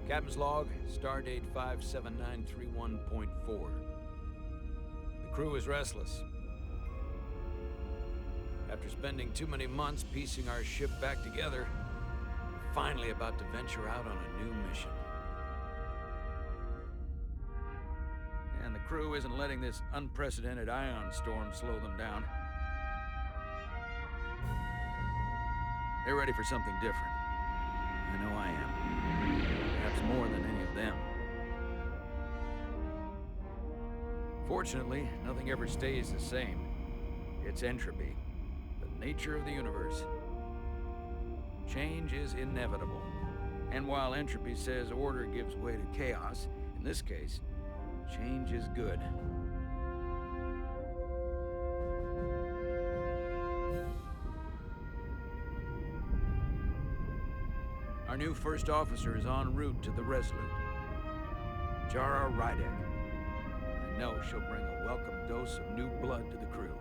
Captain's log, stardate 57931.4. The crew is restless. After spending too many months piecing our ship back together, we're finally about to venture out on a new mission. And the crew isn't letting this unprecedented ion storm slow them down. They're ready for something different. I know I am. Perhaps more than any of them. Fortunately, nothing ever stays the same. It's entropy, the nature of the universe. Change is inevitable. And while entropy says order gives way to chaos, in this case, change is good. Our new first officer is en route to the Resolute. Jara Rydek. I know she'll bring a welcome dose of new blood to the crew.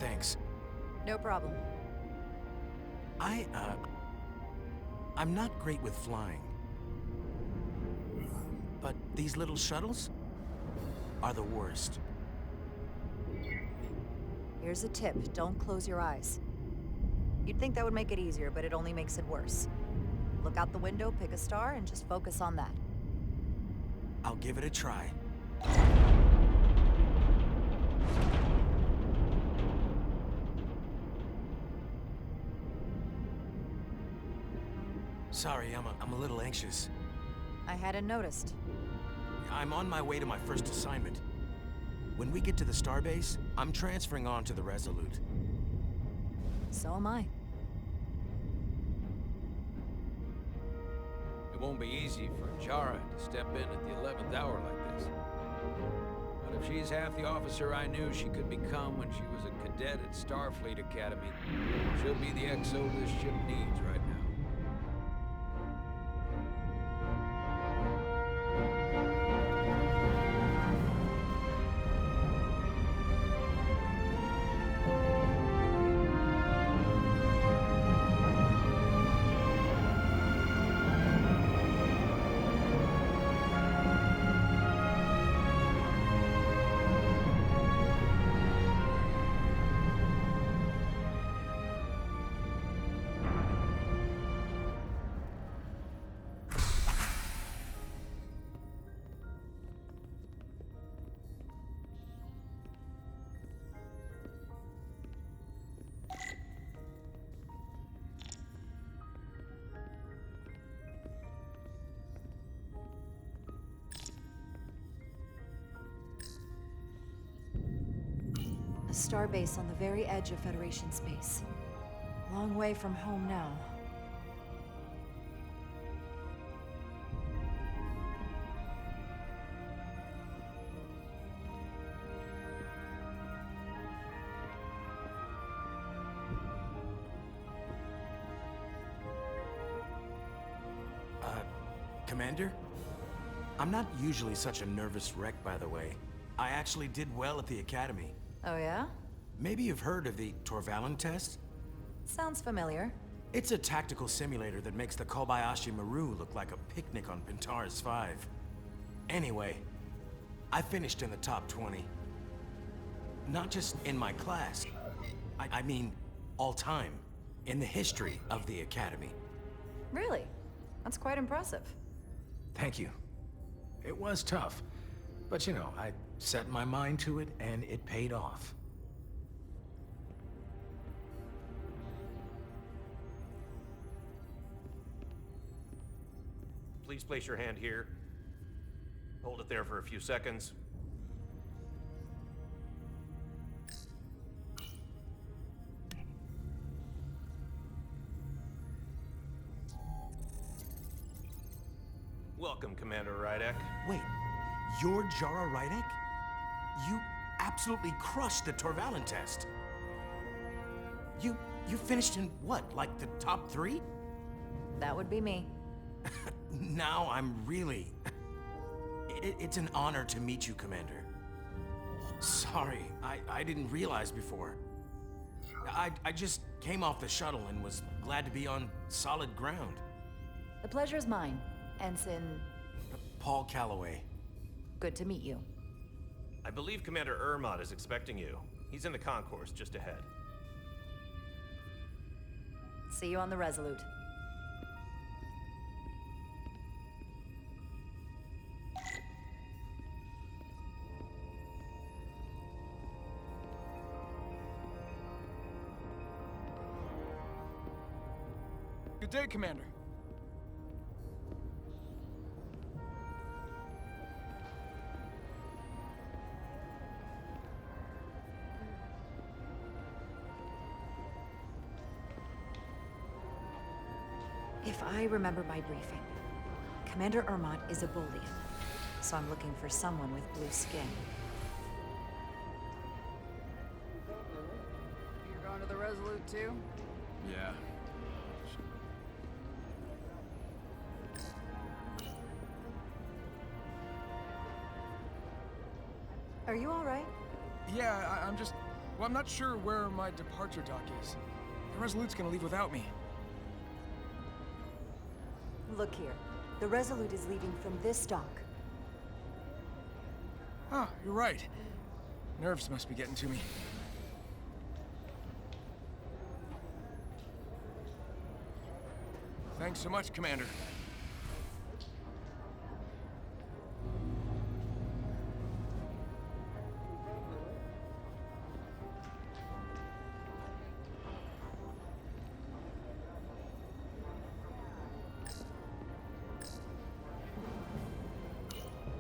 Thanks. No problem. I'm not great with flying. But these little shuttles are the worst. Here's a tip. Don't close your eyes. You'd think that would make it easier, but it only makes it worse. Look out the window, pick a star, and just focus on that. I'll give it a try. Sorry, I'm a little anxious. I hadn't noticed. I'm on my way to my first assignment. When we get to the starbase, I'm transferring on to the Resolute. So am I. It won't be easy for Jara to step in at the 11th hour like this. But if she's half the officer I knew she could become when she was a cadet at Starfleet Academy, she'll be the XO this ship needs right now. A starbase on the very edge of Federation space. Long way from home now. Commander? I'm not usually such a nervous wreck, by the way. I actually did well at the Academy. Oh yeah? Maybe you've heard of the Torvalin test? Sounds familiar. It's a tactical simulator that makes the Kobayashi Maru look like a picnic on Pintaris 5. Anyway, I finished in the top 20. Not just in my class. I mean, all time. In the history of the Academy. Really? That's quite impressive. Thank you. It was tough. But you know, I set my mind to it and it paid off. Please place your hand here. Hold it there for a few seconds. Welcome, Commander Rydek. Wait, you're Jara Rydek? You absolutely crushed the Torvalin test. You You finished in what, like the top 3? That would be me. Now I'm really... It's an honor to meet you, Commander. Sorry, I didn't realize before. I just came off the shuttle and was glad to be on solid ground. The pleasure's mine, Ensign. Paul Calloway. Good to meet you. I believe Commander Ermot is expecting you. He's in the concourse just ahead. See you on the Resolute. Good day, Commander. If I remember my briefing, Commander Ermot is a Bolian, so I'm looking for someone with blue skin. You're going to the Resolute too? Yeah. Are you all right? Yeah, I'm just... Well, I'm not sure where my departure dock is. The Resolute's gonna leave without me. Look here. The Resolute is leaving from this dock. Huh, you're right. Nerves must be getting to me. Thanks so much, Commander.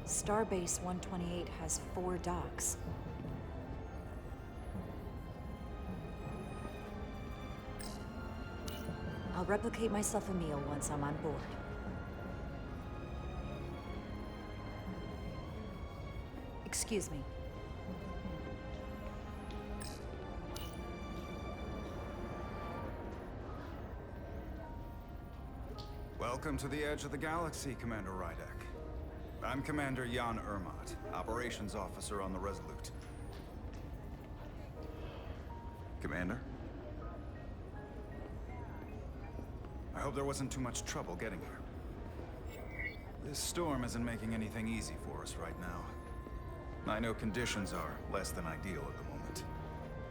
Starbase 128 has 4 docks. I'll replicate myself a meal once I'm on board. Excuse me. Welcome to the edge of the galaxy, Commander Rydek. I'm Commander Jan Ermot, Operations Officer on the Resolute. Commander? I hope there wasn't too much trouble getting here. This storm isn't making anything easy for us right now. I know conditions are less than ideal at the moment.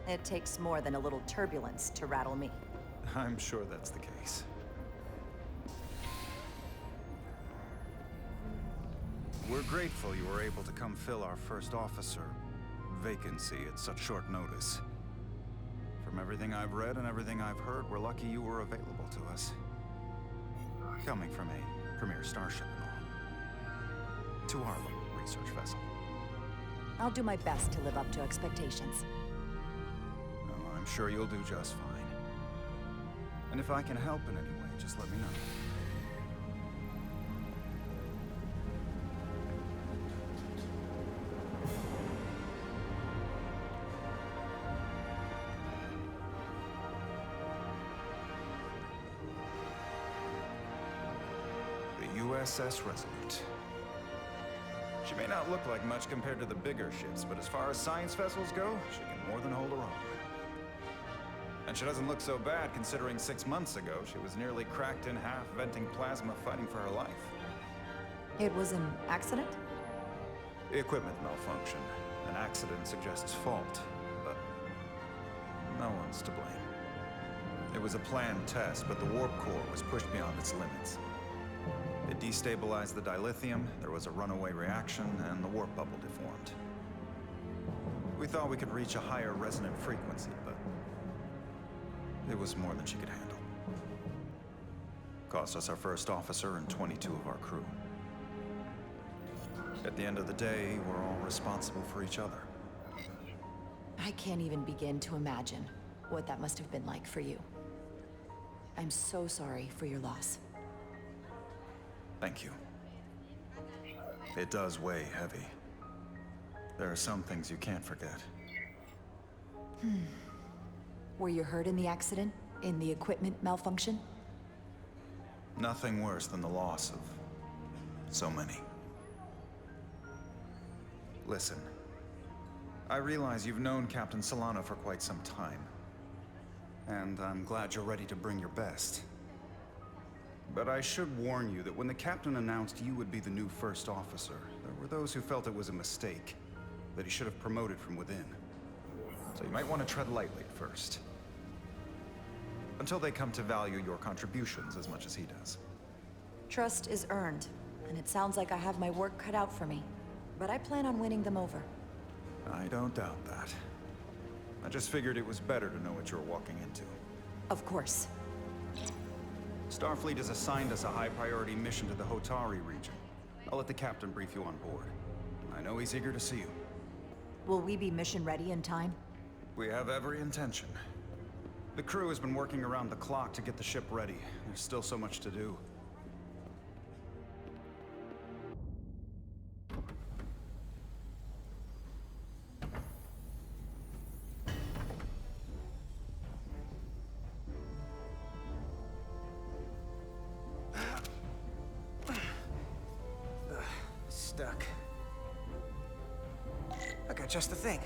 It takes more than a little turbulence to rattle me. I'm sure that's the case. We're grateful you were able to come fill our first officer vacancy at such short notice. From everything I've read and everything I've heard, we're lucky you were available to us. Coming from a premier starship and all. To our little research vessel. I'll do my best to live up to expectations. Oh, I'm sure you'll do just fine. And if I can help in any way, just let me know. USS Resolute. She may not look like much compared to the bigger ships, but as far as science vessels go, she can more than hold her own. And she doesn't look so bad considering 6 months ago she was nearly cracked in half, venting plasma, fighting for her life. It was an accident? The equipment malfunction. An accident suggests fault, but no one's to blame. It was a planned test, but the warp core was pushed beyond its limits. It destabilized the dilithium, there was a runaway reaction, and the warp bubble deformed. We thought we could reach a higher resonant frequency, but it was more than she could handle. Cost us our first officer and 22 of our crew. At the end of the day, we're all responsible for each other. I can't even begin to imagine what that must have been like for you. I'm so sorry for your loss. Thank you. It does weigh heavy. There are some things you can't forget. Were you hurt in the accident? In the equipment malfunction? Nothing worse than the loss of so many. Listen, I realize you've known Captain Solano for quite some time. And I'm glad you're ready to bring your best. But I should warn you that when the captain announced you would be the new first officer, there were those who felt it was a mistake, that he should have promoted from within. So you might want to tread lightly at first. Until they come to value your contributions as much as he does. Trust is earned, and it sounds like I have my work cut out for me. But I plan on winning them over. I don't doubt that. I just figured it was better to know what you're walking into. Of course. Starfleet has assigned us a high-priority mission to the Hotari region. I'll let the captain brief you on board. I know he's eager to see you. Will we be mission ready in time? We have every intention. The crew has been working around the clock to get the ship ready. There's still so much to do. Stuck. I got just the thing.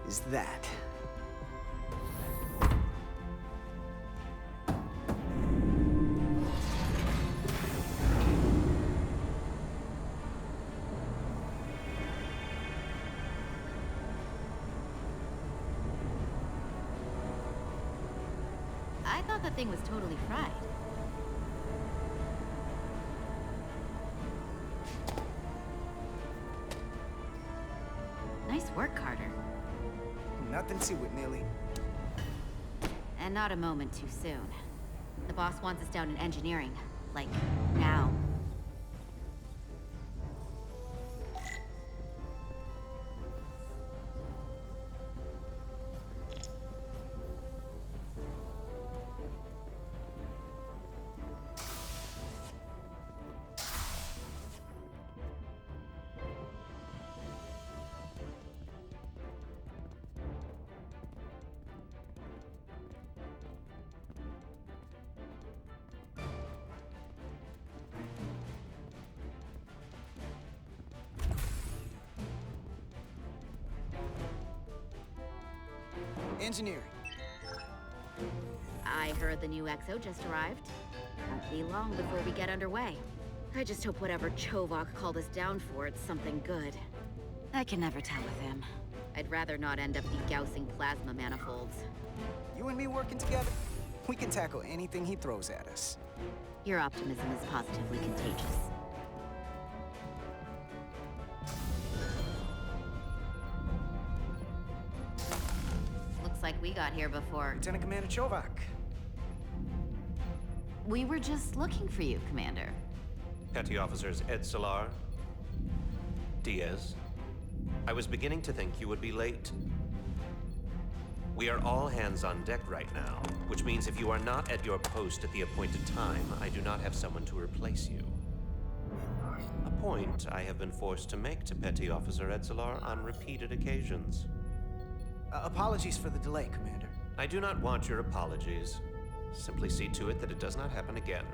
Is that. I thought that thing was totally fried. Nice work, Carter. Nothing to it, Millie. And not a moment too soon. The boss wants us down in engineering. Like, now. Engineering. I heard the new XO just arrived. Won't be long before we get underway. I just hope whatever Chovok called us down for, it's something good. I can never tell with him. I'd rather not end up degaussing plasma manifolds. You and me working together, we can tackle anything he throws at us. Your optimism is positively contagious. Looks like we got here before. Lieutenant Commander Chovok. We were just looking for you, Commander. Petty Officers Edsalar, Diaz. I was beginning to think you would be late. We are all hands on deck right now, which means if you are not at your post at the appointed time, I do not have someone to replace you. A point I have been forced to make to Petty Officer Edsalar on repeated occasions. Apologies for the delay, Commander. I do not want your apologies. Simply see to it that it does not happen again.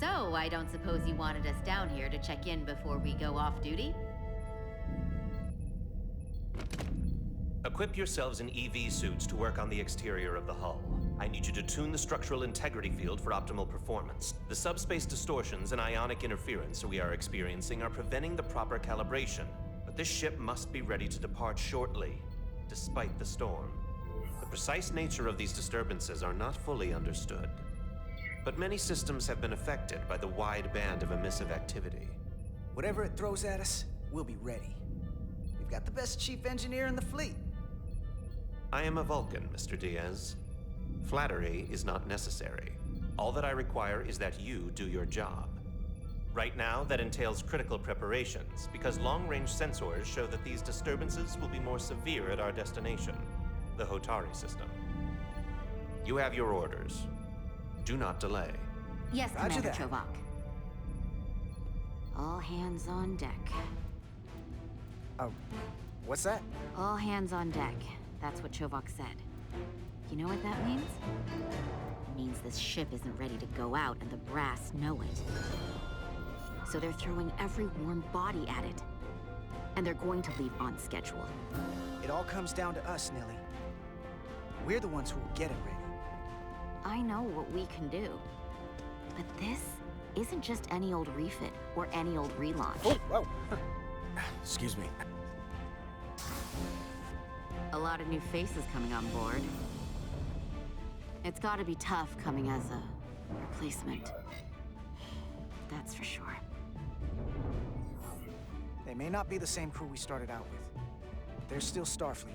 So, I don't suppose you wanted us down here to check in before we go off duty? Equip yourselves in EV suits to work on the exterior of the hull. I need you to tune the structural integrity field for optimal performance. The subspace distortions and ionic interference we are experiencing are preventing the proper calibration. But this ship must be ready to depart shortly, despite the storm. The precise nature of these disturbances are not fully understood. But many systems have been affected by the wide band of emissive activity. Whatever it throws at us, we'll be ready. We've got the best chief engineer in the fleet. I am a Vulcan, Mr. Diaz. Flattery is not necessary. All that I require is that you do your job. Right now, that entails critical preparations, because long-range sensors show that these disturbances will be more severe at our destination, the Hotari system. You have your orders. Do not delay. Yes, Roger Commander that. Chovak. All hands on deck. What's that? All hands on deck. That's what Chovak said. You know what that means? It means this ship isn't ready to go out, and the brass know it. So they're throwing every warm body at it. And they're going to leave on schedule. It all comes down to us, Nelly. We're the ones who will get it ready. I know what we can do. But this isn't just any old refit or any old relaunch. Oh, whoa. Excuse me. A lot of new faces coming on board. It's gotta be tough coming as a replacement. That's for sure. They may not be the same crew we started out with. But they're still Starfleet.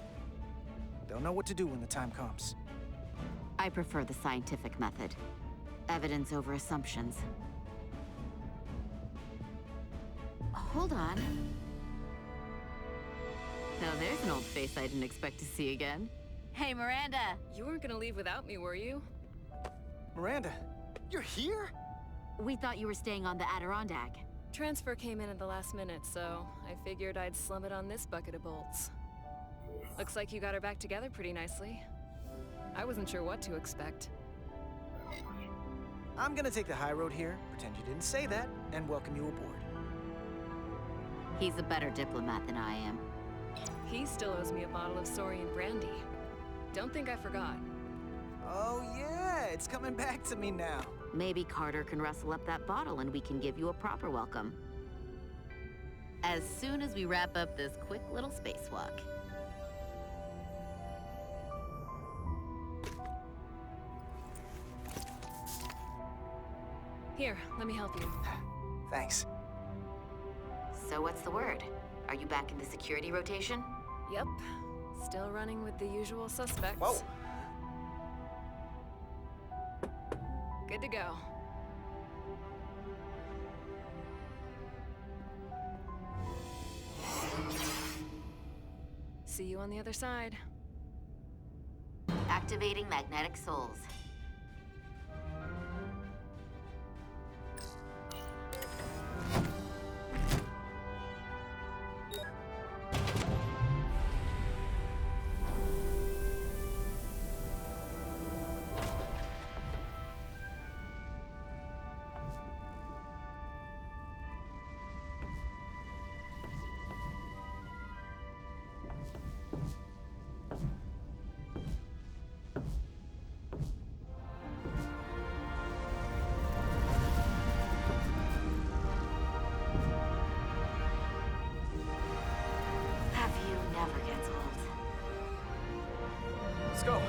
They'll know what to do when the time comes. I prefer the scientific method. Evidence over assumptions. Hold on. Now there's an old face I didn't expect to see again. Hey, Miranda! You weren't gonna leave without me, were you? Miranda, you're here? We thought you were staying on the Adirondack. Transfer came in at the last minute, so I figured I'd slum it on this bucket of bolts. Looks like you got her back together pretty nicely. I wasn't sure what to expect. I'm gonna take the high road here, pretend you didn't say that, and welcome you aboard. He's a better diplomat than I am. He still owes me a bottle of Saurian brandy. Don't think I forgot. Oh yeah, it's coming back to me now. Maybe Carter can rustle up that bottle and we can give you a proper welcome. As soon as we wrap up this quick little spacewalk. Here, let me help you. Thanks. So what's the word? Are you back in the security rotation? Yep. Still running with the usual suspects. Whoa! Good to go. See you on the other side. Activating magnetic souls. Have you never gets old. Let's go.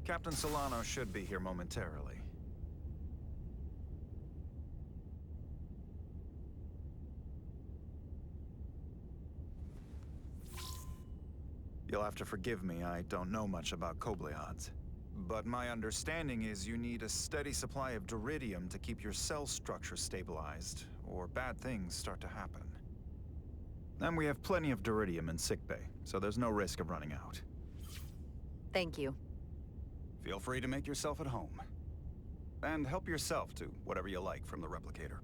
Captain Solano should be here momentarily. You'll have to forgive me, I don't know much about Kobleods. But my understanding is you need a steady supply of duridium to keep your cell structure stabilized, or bad things start to happen. And we have plenty of duridium in sickbay, so there's no risk of running out. Thank you. Feel free to make yourself at home. And help yourself to whatever you like from the replicator.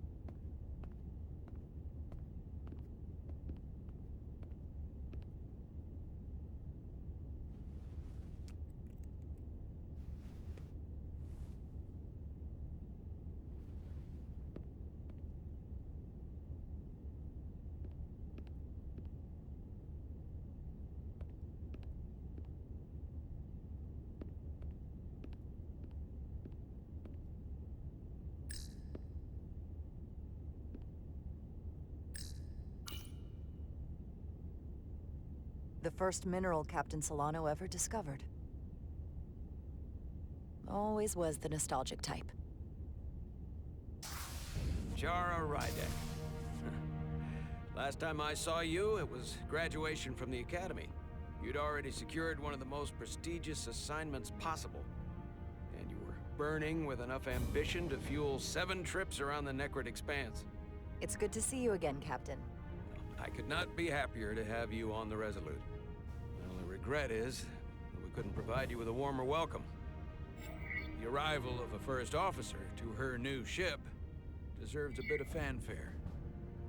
The first mineral Captain Solano ever discovered. Always was the nostalgic type. Jara Rydek. Last time I saw you, it was graduation from the Academy. You'd already secured one of the most prestigious assignments possible. And you were burning with enough ambition to fuel 7 trips around the Necrid Expanse. It's good to see you again, Captain. I could not be happier to have you on the Resolute. My only regret is that we couldn't provide you with a warmer welcome. The arrival of a first officer to her new ship deserves a bit of fanfare.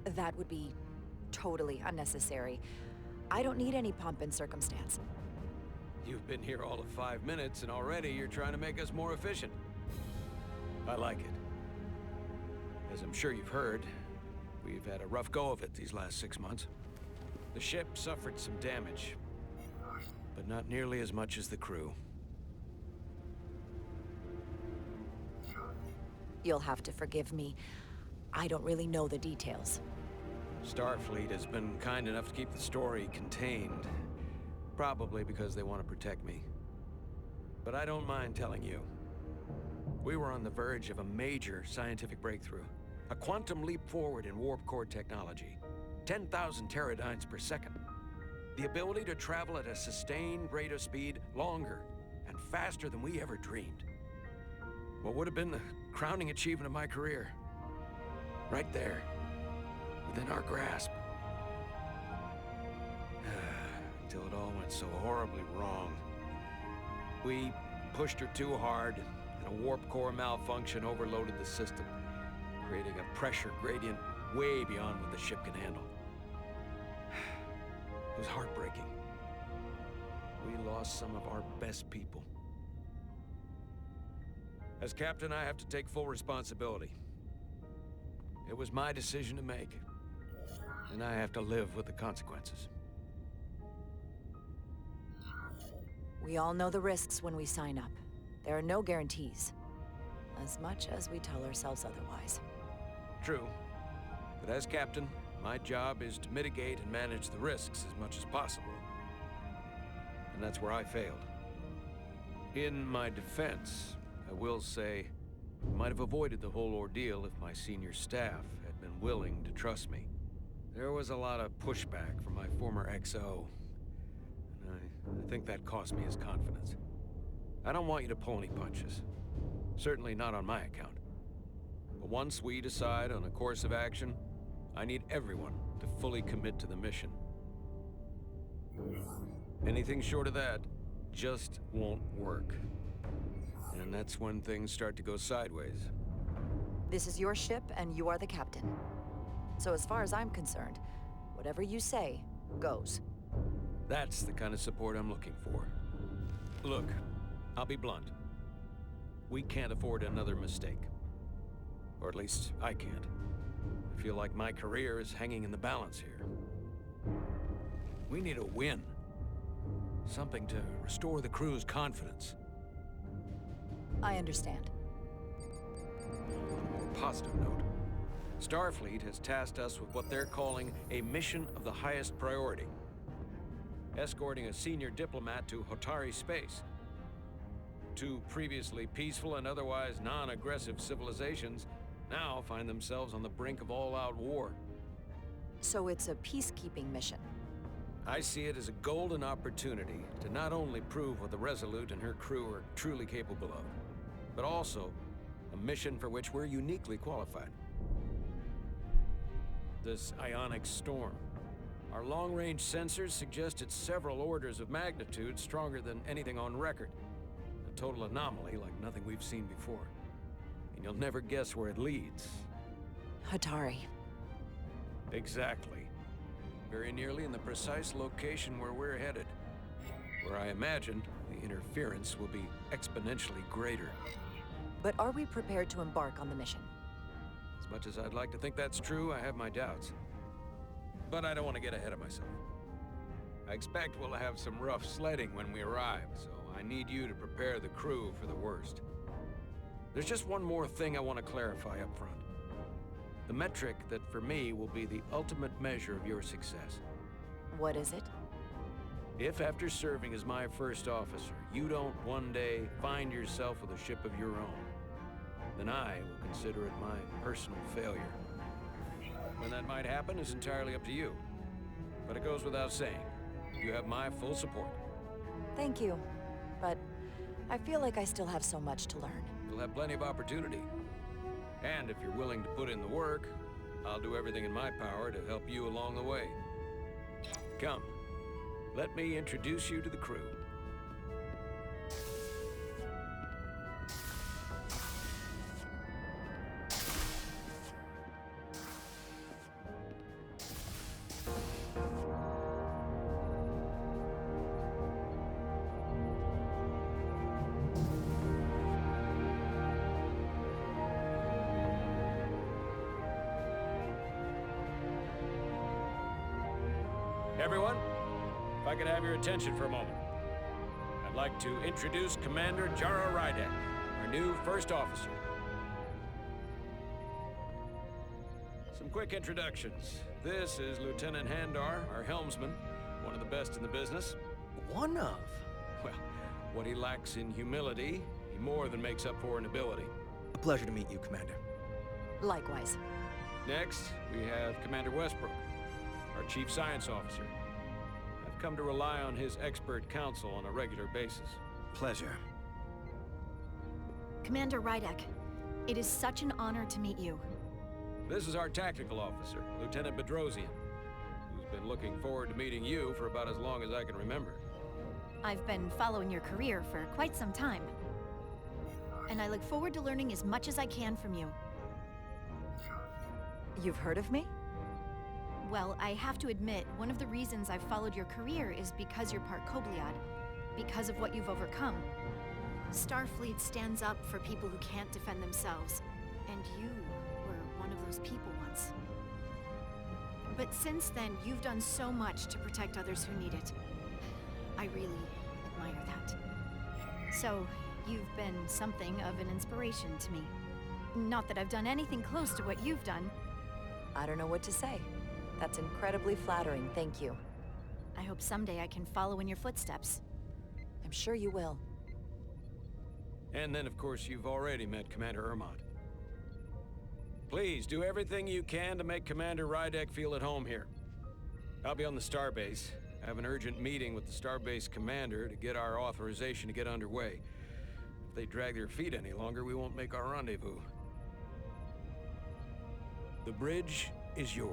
That would be totally unnecessary. I don't need any pomp and circumstance. You've been here all of 5 minutes, and already you're trying to make us more efficient. I like it. As I'm sure you've heard, we've had a rough go of it these last 6 months. The ship suffered some damage, but not nearly as much as the crew. You'll have to forgive me. I don't really know the details. Starfleet has been kind enough to keep the story contained, probably because they want to protect me. But I don't mind telling you. We were on the verge of a major scientific breakthrough. A quantum leap forward in warp core technology. 10,000 teradynes per second. The ability to travel at a sustained rate of speed longer and faster than we ever dreamed. What would have been the crowning achievement of my career. Right there, within our grasp. Until it all went so horribly wrong. We pushed her too hard, and a warp core malfunction overloaded the system, creating a pressure gradient way beyond what the ship can handle. It was heartbreaking. We lost some of our best people. As captain, I have to take full responsibility. It was my decision to make, and I have to live with the consequences. We all know the risks when we sign up. There are no guarantees, as much as we tell ourselves otherwise. True. But as captain, my job is to mitigate and manage the risks as much as possible. And that's where I failed. In my defense, I will say, I might have avoided the whole ordeal if my senior staff had been willing to trust me. There was a lot of pushback from my former XO, and I think that cost me his confidence. I don't want you to pull any punches. Certainly not on my account. But once we decide on a course of action, I need everyone to fully commit to the mission. Anything short of that just won't work. And that's when things start to go sideways. This is your ship, and you are the captain. So as far as I'm concerned, whatever you say, goes. That's the kind of support I'm looking for. Look, I'll be blunt. We can't afford another mistake. Or at least, I can't. I feel like my career is hanging in the balance here. We need a win. Something to restore the crew's confidence. I understand. On a more positive note, Starfleet has tasked us with what they're calling a mission of the highest priority. Escorting a senior diplomat to Hotari space. 2 previously peaceful and otherwise non-aggressive civilizations now find themselves on the brink of all-out war. So it's a peacekeeping mission. I see it as a golden opportunity to not only prove what the Resolute and her crew are truly capable of, but also a mission for which we're uniquely qualified. This ionic storm. Our long-range sensors suggest it's several orders of magnitude stronger than anything on record. A total anomaly like nothing we've seen before. And you'll never guess where it leads. Hatari. Exactly. Very nearly in the precise location where we're headed. Where I imagine the interference will be exponentially greater. But are we prepared to embark on the mission? As much as I'd like to think that's true, I have my doubts. But I don't want to get ahead of myself. I expect we'll have some rough sledding when we arrive, so I need you to prepare the crew for the worst. There's just one more thing I want to clarify up front. The metric that, for me, will be the ultimate measure of your success. What is it? If after serving as my first officer, you don't one day find yourself with a ship of your own, then I will consider it my personal failure. When that might happen is entirely up to you. But it goes without saying, you have my full support. Thank you. But I feel like I still have so much to learn. You'll have plenty of opportunity. And if you're willing to put in the work, I'll do everything in my power to help you along the way. Come, let me introduce you to the crew. Everyone, if I could have your attention for a moment. I'd like to introduce Commander Jara Rydek, our new first officer. Some quick introductions. This is Lieutenant Handar, our helmsman, one of the best in the business. One of? Well, what he lacks in humility, he more than makes up for in ability. A pleasure to meet you, Commander. Likewise. Next, we have Commander Westbrook, our Chief Science Officer. I've come to rely on his expert counsel on a regular basis. Pleasure. Commander Rydek, it is such an honor to meet you. This is our Tactical Officer, Lieutenant Bedrosian, who's been looking forward to meeting you for about as long as I can remember. I've been following your career for quite some time. And I look forward to learning as much as I can from you. You've heard of me? Well, I have to admit, one of the reasons I've followed your career is because you're part Kobliad, because of what you've overcome. Starfleet stands up for people who can't defend themselves, and you were one of those people once. But since then, you've done so much to protect others who need it. I really admire that. So, you've been something of an inspiration to me. Not that I've done anything close to what you've done. I don't know what to say. That's incredibly flattering, thank you. I hope someday I can follow in your footsteps. I'm sure you will. And then, of course, you've already met Commander Ermont. Please, do everything you can to make Commander Rydek feel at home here. I'll be on the starbase. I have an urgent meeting with the starbase commander to get our authorization to get underway. If they drag their feet any longer, we won't make our rendezvous. The bridge is yours.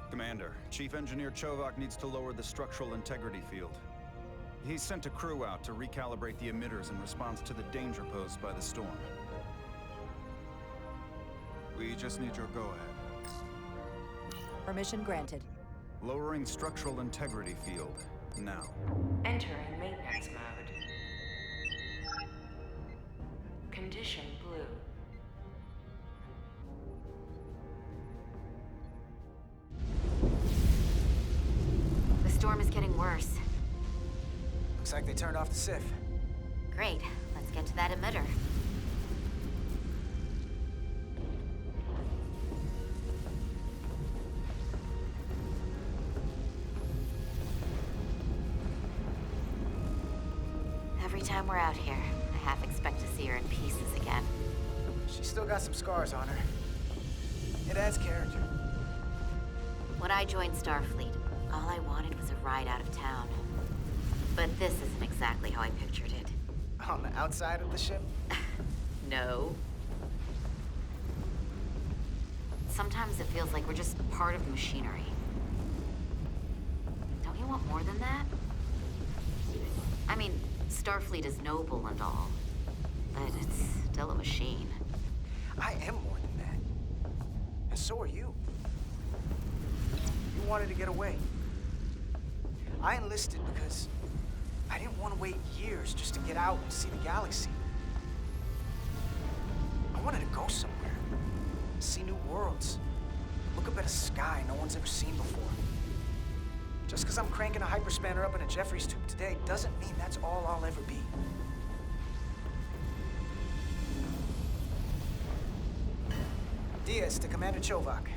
Commander, Chief Engineer Chovak needs to lower the structural integrity field. He's sent a crew out to recalibrate the emitters in response to the danger posed by the storm. We just need your go-ahead. Permission granted. Lowering structural integrity field, now. Entering maintenance mode. Condition blue. The storm is getting worse. Looks like they turned off the SIF. Great. Let's get to that emitter. Every time we're out here, I half expect to see her in pieces again. She's still got some scars on her. It adds character. When I joined Starfleet, all I wanted was a ride out of town. But this isn't exactly how I pictured it. On the outside of the ship? No. Sometimes it feels like we're just part of machinery. Don't you want more than that? I mean, Starfleet is noble and all, but it's still a machine. I am more than that. And so are you. You wanted to get away. I enlisted because I didn't want to wait years just to get out and see the galaxy. I wanted to go somewhere. See new worlds. Look up at a sky no one's ever seen before. Just because I'm cranking a hyperspanner up in a Jeffries tube today doesn't mean that's all I'll ever be. Diaz to Commander Chovak.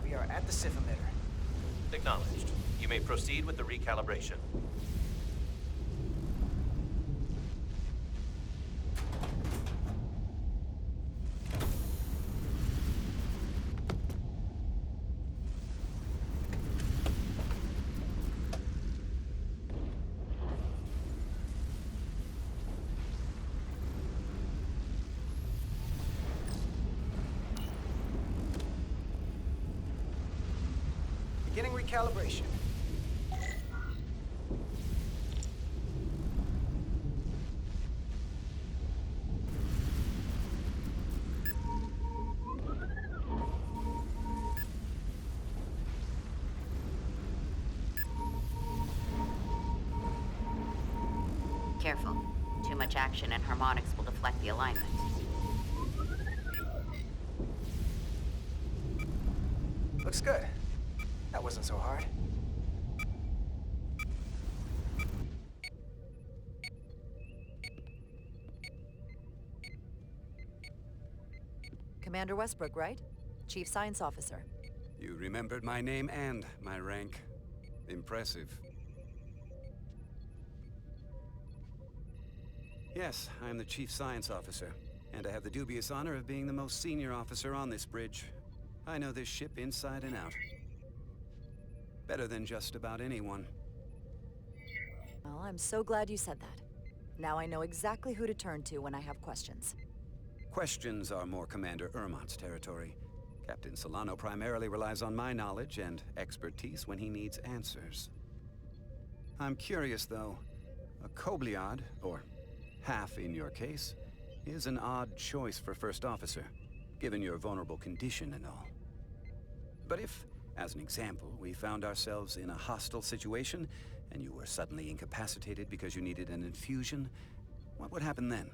We are at the Sif emitter. Acknowledged. You may proceed with the recalibration. Beginning recalibration. Careful. Too much action and harmonics will deflect the alignment. Looks good. That wasn't so hard. Commander Westbrook, right? Chief Science Officer. You remembered my name and my rank. Impressive. Yes, I'm the Chief Science Officer, and I have the dubious honor of being the most senior officer on this bridge. I know this ship inside and out. Better than just about anyone. Well, I'm so glad you said that. Now I know exactly who to turn to when I have questions. Questions are more Commander Ermont's territory. Captain Solano primarily relies on my knowledge and expertise when he needs answers. I'm curious, though. A Kobliad, or half in your case, is an odd choice for First Officer, given your vulnerable condition and all. But if, as an example, we found ourselves in a hostile situation, and you were suddenly incapacitated because you needed an infusion, what would happen then?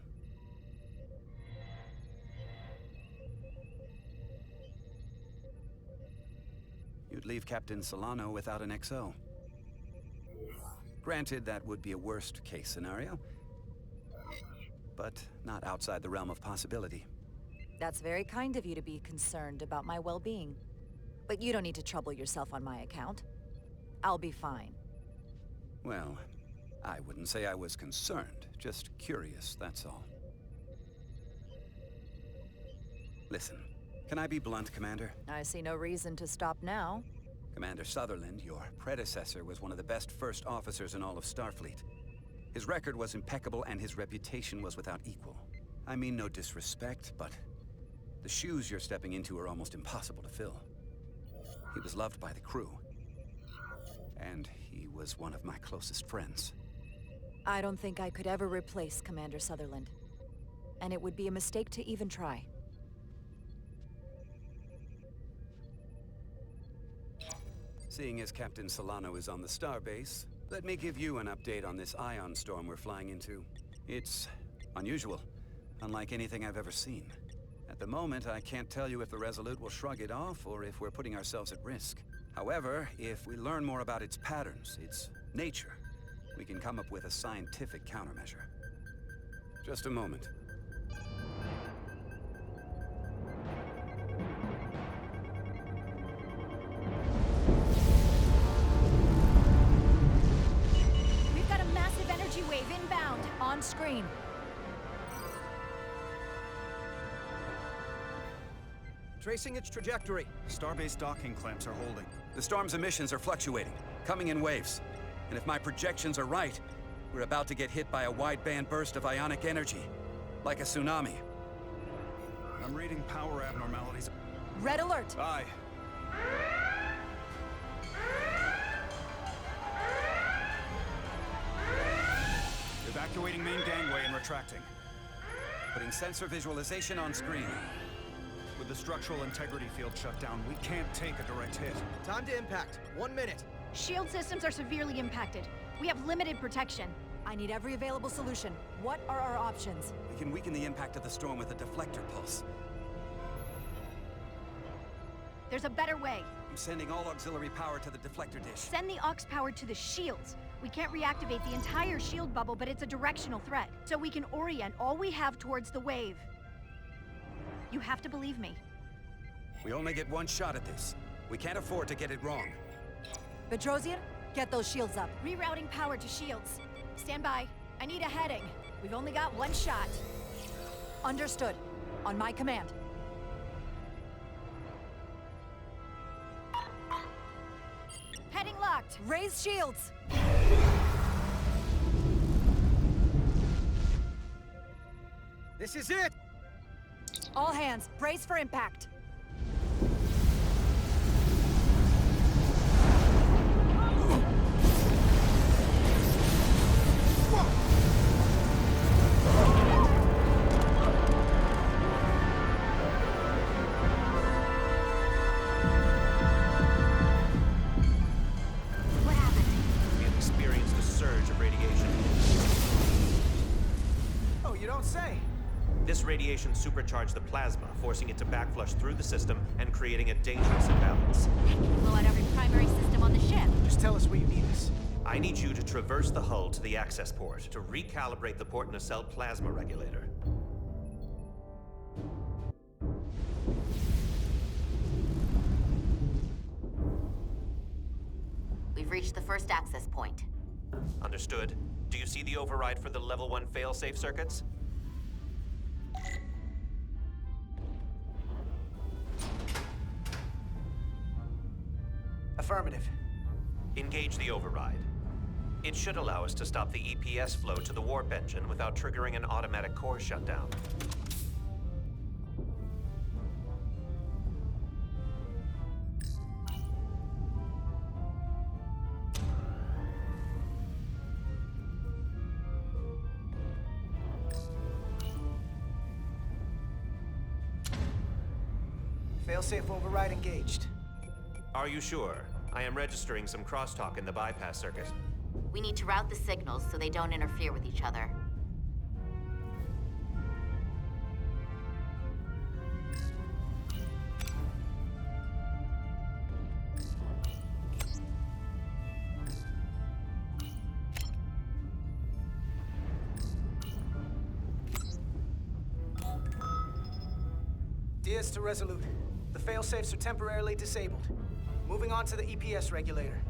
You'd leave Captain Solano without an XO. Granted, that would be a worst-case scenario, but not outside the realm of possibility. That's very kind of you to be concerned about my well-being. But you don't need to trouble yourself on my account. I'll be fine. Well, I wouldn't say I was concerned, just curious, that's all. Listen, can I be blunt, Commander? I see no reason to stop now. Commander Sutherland, your predecessor, was one of the best first officers in all of Starfleet. His record was impeccable and his reputation was without equal. I mean no disrespect, but the shoes you're stepping into are almost impossible to fill. He was loved by the crew, and he was one of my closest friends. I don't think I could ever replace Commander Sutherland. And it would be a mistake to even try. Seeing as Captain Solano is on the starbase, let me give you an update on this ion storm we're flying into. It's unusual, unlike anything I've ever seen. At the moment, I can't tell you if the Resolute will shrug it off or if we're putting ourselves at risk. However, if we learn more about its patterns, its nature, we can come up with a scientific countermeasure. Just a moment. We've got a massive energy wave inbound, on on screen. Tracing its trajectory. Starbase docking clamps are holding. The storm's emissions are fluctuating, coming in waves. And if my projections are right, we're about to get hit by a wide-band burst of ionic energy, like a tsunami. I'm reading power abnormalities. Red alert! Aye. Evacuating main gangway and retracting. Putting sensor visualization on screen. With the structural integrity field shut down, we can't take a direct hit. Time to impact. 1 minute. Shield systems are severely impacted. We have limited protection. I need every available solution. What are our options? We can weaken the impact of the storm with a deflector pulse. There's a better way. I'm sending all auxiliary power to the deflector dish. Send the aux power to the shields. We can't reactivate the entire shield bubble, but it's a directional threat. So we can orient all we have towards the wave. You have to believe me. We only get one shot at this. We can't afford to get it wrong. Petrosian, get those shields up. Rerouting power to shields. Stand by. I need a heading. We've only got one shot. Understood. On my command. Heading locked. Raise shields! This is it! All hands, brace for impact. What happened? We have experienced a surge of radiation. Oh, you don't say. This radiation supercharged the plasma, forcing it to backflush through the system and creating a dangerous imbalance. That can blow out every primary system on the ship. Just tell us where you need us. I need you to traverse the hull to the access port to recalibrate the port nacelle plasma regulator. We've reached the first access point. Understood. Do you see the override for the level 1 failsafe circuits? Affirmative. Engage the override. It should allow us to stop the EPS flow to the warp engine without triggering an automatic core shutdown. Failsafe override engaged. Are you sure? I am registering some crosstalk in the bypass circuit. We need to route the signals so they don't interfere with each other. Diaz to Resolute. The failsafes are temporarily disabled. Moving on to the EPS regulator.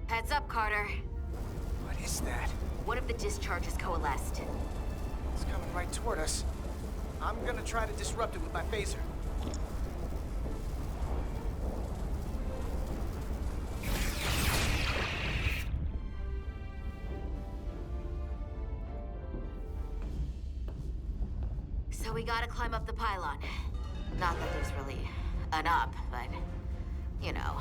Heads up, Carter. What is that? One of the discharges coalesced. It's coming right toward us. I'm gonna try to disrupt it with my phaser. So we gotta climb up the pylon. Not that there's really an up, but, you know.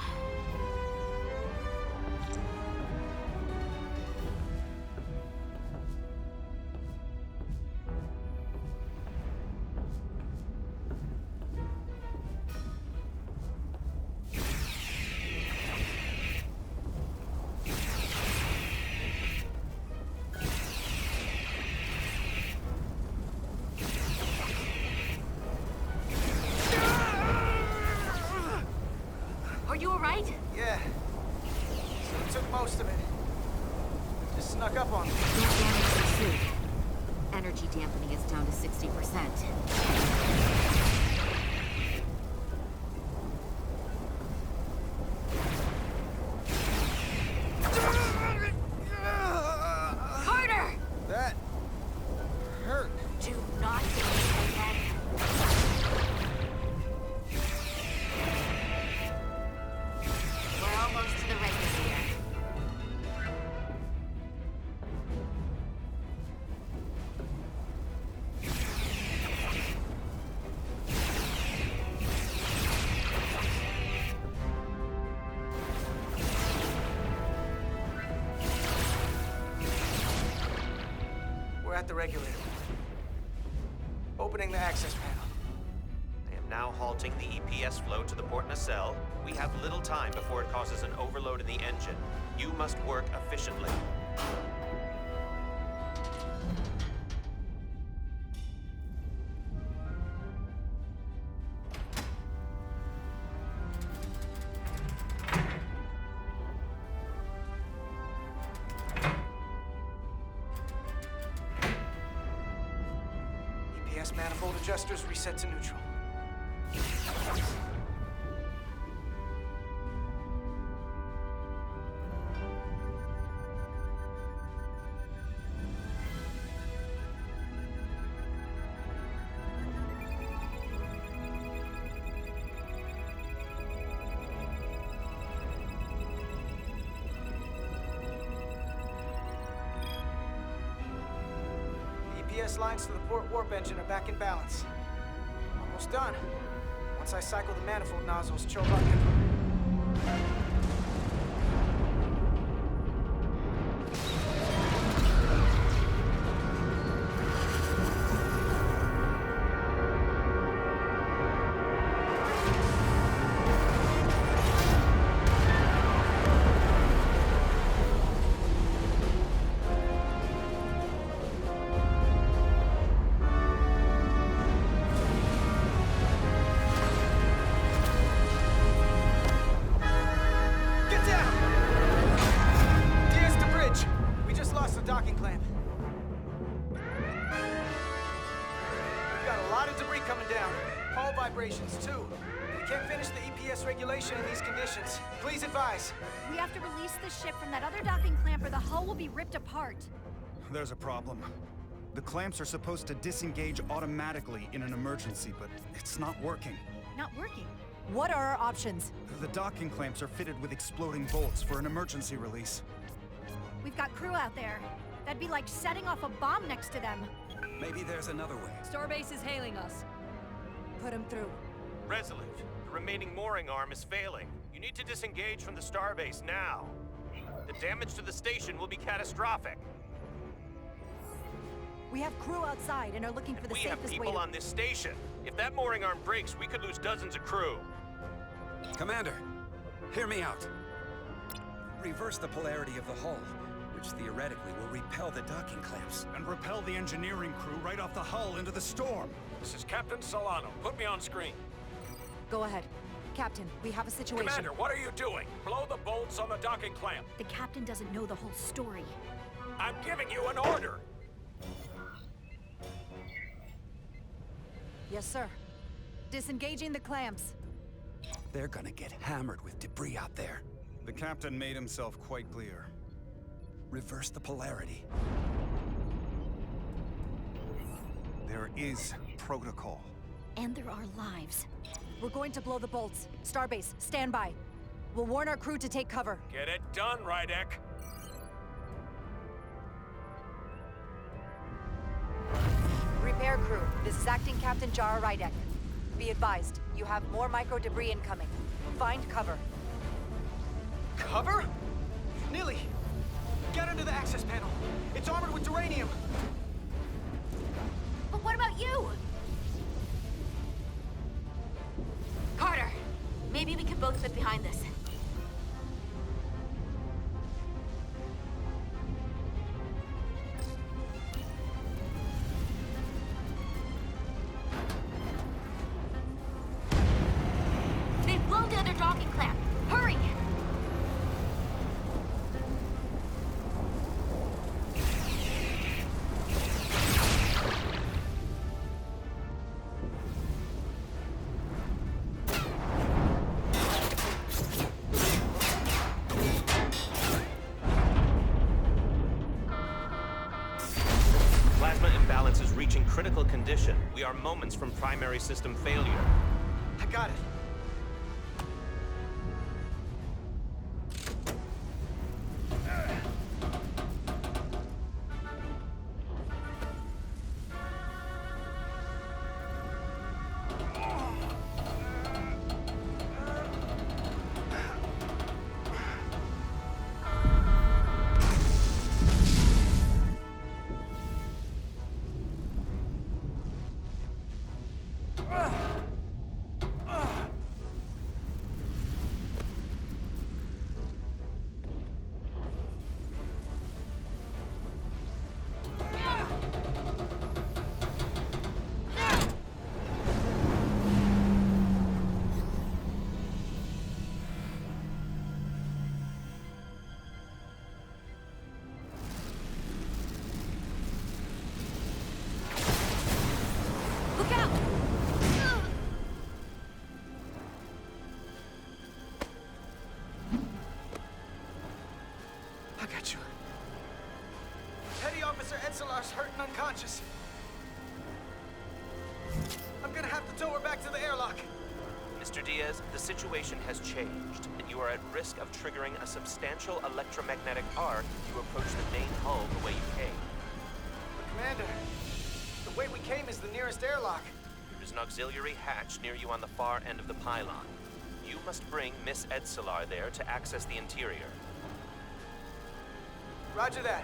Are you alright? Yeah. So took most of it. Just snuck up on me. Don't damage the suit. Energy dampening is down to 60%. got the regulator. Opening the access panel. I am now halting the EPS flow to the port nacelle. We have little time before it causes an overload in the engine. You must work efficiently. EPS manifold adjusters reset to neutral. EPS lines to the port warp engine are back in balance. Almost done. Once I cycle the manifold nozzles, Chovak can... Too. We can't finish the EPS regulation in these conditions. Please advise. We have to release the ship from that other docking clamp or the hull will be ripped apart. There's a problem. The clamps are supposed to disengage automatically in an emergency, but it's not working. Not working? What are our options? The docking clamps are fitted with exploding bolts for an emergency release. We've got crew out there. That'd be like setting off a bomb next to them. Maybe there's another way. Starbase is hailing us. Put him through. Resolute, the remaining mooring arm is failing. You need to disengage from the starbase now. The damage to the station will be catastrophic. We have crew outside and are looking for the We safest have way people to... on this station. If that mooring arm breaks, we could lose dozens of crew. Commander, hear me out. Reverse the polarity of the hull, which theoretically will repel the docking clamps. And repel the engineering crew right off the hull into the storm. This is Captain Solano. Put me on screen. Go ahead. Captain, we have a situation. Commander, what are you doing? Blow the bolts on the docking clamp. The captain doesn't know the whole story. I'm giving you an order. Yes, sir. Disengaging the clamps. They're gonna get hammered with debris out there. The captain made himself quite clear. Reverse the polarity. There is protocol. And there are lives. We're going to blow the bolts. Starbase, stand by. We'll warn our crew to take cover. Get it done, Rydek. Repair crew, this is Acting Captain Jara Rydek. Be advised, you have more micro debris incoming. Find cover. Cover? Nilly! Get under the access panel. It's armored with duranium. But what about you? Carter, maybe we can both fit behind this. They've blown the other docking clamp. Hurry! Plasma imbalance is reaching critical condition. We are moments from primary system failure. I got it. hatches. I'm gonna have to tow her back to the airlock. Mr. Diaz, the situation has changed, and you are at risk of triggering a substantial electromagnetic arc if you approach the main hull the way you came. But Commander, the way we came is the nearest airlock. There's an auxiliary hatch near you on the far end of the pylon. You must bring Miss Edsolar there to access the interior. Roger that.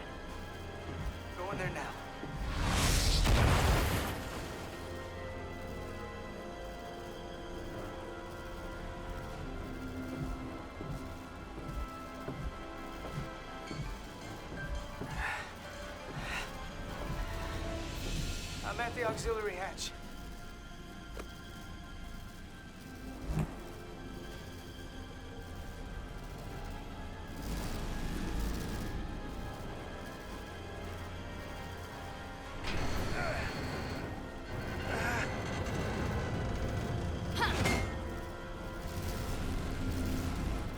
Going there now. I'm at the auxiliary hatch.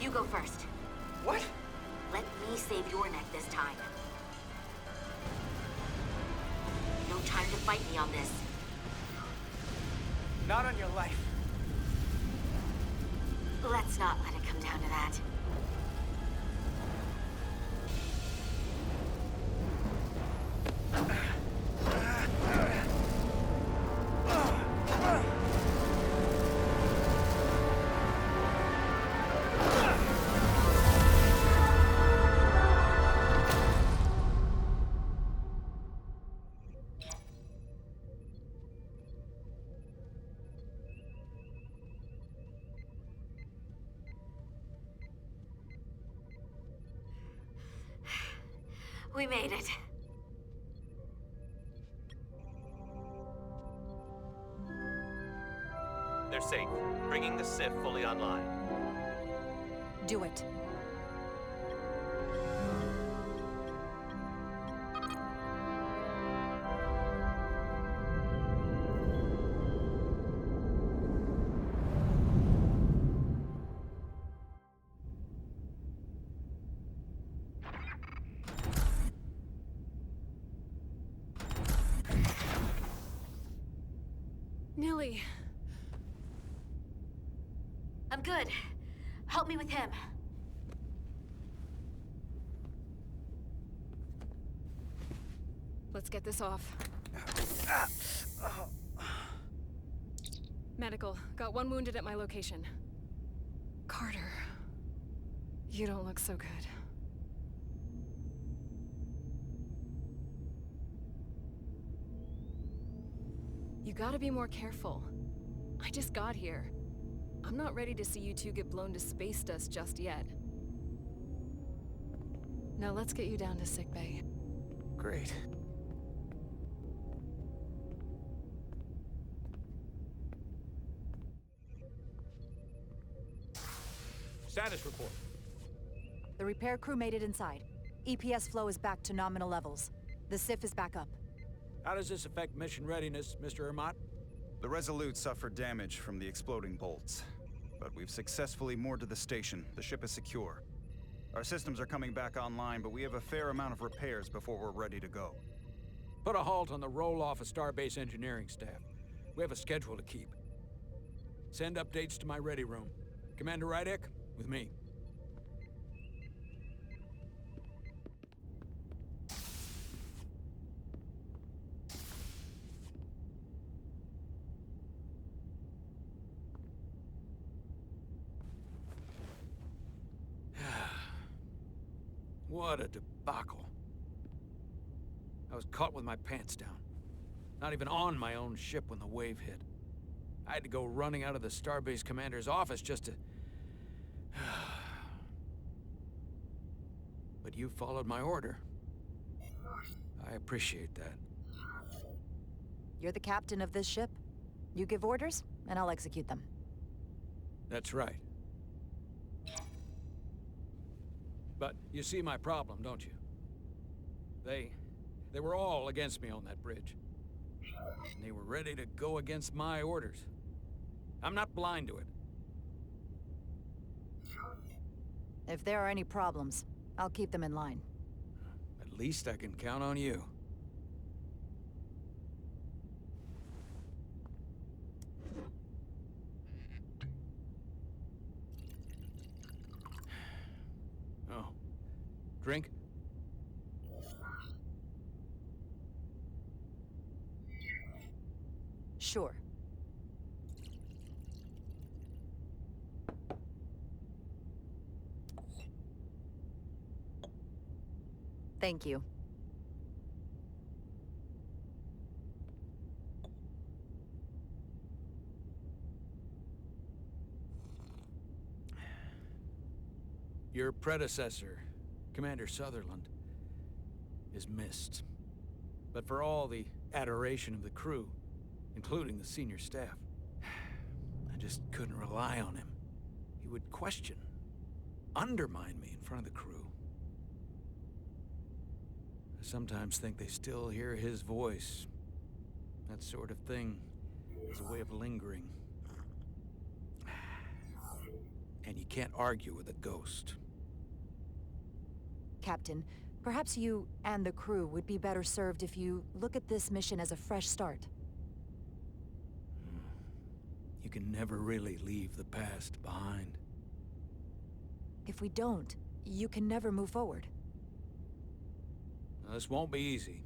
You go first. What? Let me save your neck this time. No time to fight me on this. Not on your life. Let's not let it come down to that. We made it. They're safe, bringing the Sif fully online. Do it. Nilly. I'm good. Help me with him. Let's get this off. Medical. Got one wounded at my location. Carter. You don't look so good. You gotta be more careful. I just got here. I'm not ready to see you two get blown to space dust just yet. Now let's get you down to sickbay. Great. Status report. The repair crew made it inside. EPS flow is back to nominal levels. The SIF is back up. How does this affect mission readiness, Mr. Ermont? The Resolute suffered damage from the exploding bolts. But we've successfully moored to the station. The ship is secure. Our systems are coming back online, but we have a fair amount of repairs before we're ready to go. Put a halt on the roll-off of Starbase engineering staff. We have a schedule to keep. Send updates to my ready room. Commander Rydek, with me. What a debacle. I was caught with my pants down. Not even on my own ship when the wave hit. I had to go running out of the Starbase commander's office just to... But you followed my order. I appreciate that. You're the captain of this ship. You give orders, and I'll execute them. That's right. But you see my problem, don't you? They were all against me on that bridge. And they were ready to go against my orders. I'm not blind to it. If there are any problems, I'll keep them in line. At least I can count on you. Drink? Sure. Thank you. Your predecessor, Commander Sutherland, is missed. But for all the adoration of the crew, including the senior staff, I just couldn't rely on him. He would question, undermine me in front of the crew. I sometimes think they still hear his voice. That sort of thing is a way of lingering. And you can't argue with a ghost. Captain, perhaps you and the crew would be better served if you look at this mission as a fresh start. You can never really leave the past behind. If we don't, you can never move forward. Now, this won't be easy,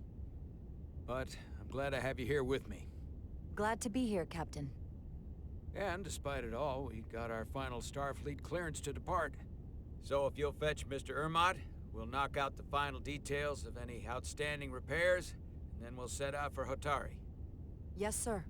but I'm glad I have you here with me. Glad to be here, Captain. And despite it all, we got our final Starfleet clearance to depart. So if you'll fetch Mr. Ermot, we'll knock out the final details of any outstanding repairs, and then we'll set out for Hotari. Yes, sir.